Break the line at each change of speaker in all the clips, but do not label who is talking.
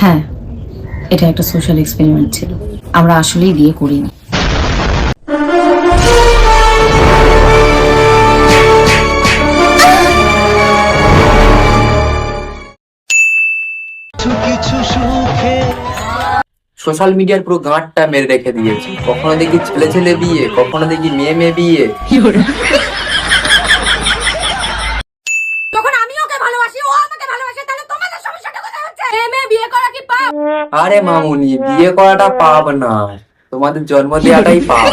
হ্যাঁ, এটা একটা সোশ্যাল এক্সপেরিমেন্ট ছিল। আমরা আসলেই বিয়ে করিনি।
সোশ্যাল মিডিয়ার পুরো গাঁটটা মেরে রেখে দিয়েছি। কখনো দেখি ছেলে ছেলে বিয়ে, কখনো দেখি মেয়ে মেয়ে বিয়ে।
যখন আমি ওকে ভালোবাসি, ও আমাকে ভালোবাসে, তাহলে তোমাদের সমস্যাটা কোথায় হচ্ছে? মেয়ে বিয়ে করা কি পাপ?
আরে মামুনি, বিয়ে করাটা পাপ না, তোমাদের জন্ম দেওয়াটাই পাপ।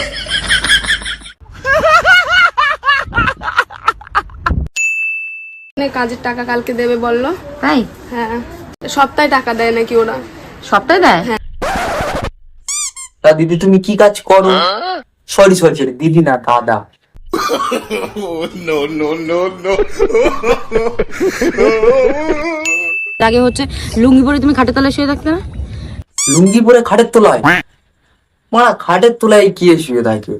কাজের টাকা কালকে দেবে বললো।
তাই?
হ্যাঁ, সপ্তাহে টাকা দেয় নাকি ওরা?
সপ্তাহে দেয়?
তা দিদি তুমি কি কাজ করো? সরি সরি সরি, দিদি না দাদা।
আগে হচ্ছে লুঙ্গি পরে তুমি খাটের তলায় শুয়ে থাকতে না?
লুঙ্গি পরে খাটের তলায়? মারা, খাটের তলায় কি শুয়ে থাকে?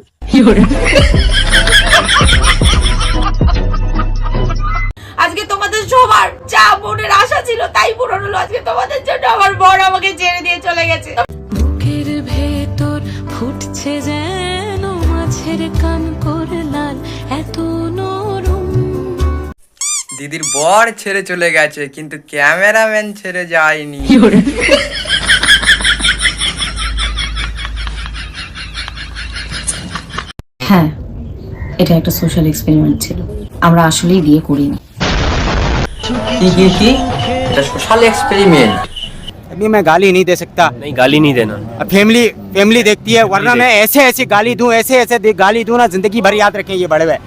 আজকে তোমাদের সবার যা মনের আশা ছিল তাই পূরণ হলো। আজকে তোমাদের জন্য আমার বর আমাকে ছেড়ে দিয়ে চলে গেছে।
বুকের ভেতর ফুটছে যেন মাছের কান করে লাল, এত নরম।
দিদির বর ছেড়ে চলে গেছে, কিন্তু ক্যামেরাম্যান ছেড়ে যায়নি।
হ্যাঁ, এটা একটা সোশ্যাল এক্সপেরিমেন্ট ছিল। আমরা আসলেই বিয়ে করিনি।
কি এটা সোশ্যাল এক্সপেরিমেন্ট?
अभी मैं गाली नहीं दे सकता।
नहीं, गाली नहीं देना।
अब फैमिली देखती है, वरना मैं ऐसे गाली दूं, ऐसे गाली दूं ना, जिंदगी भर याद रखें ये बड़े भाई।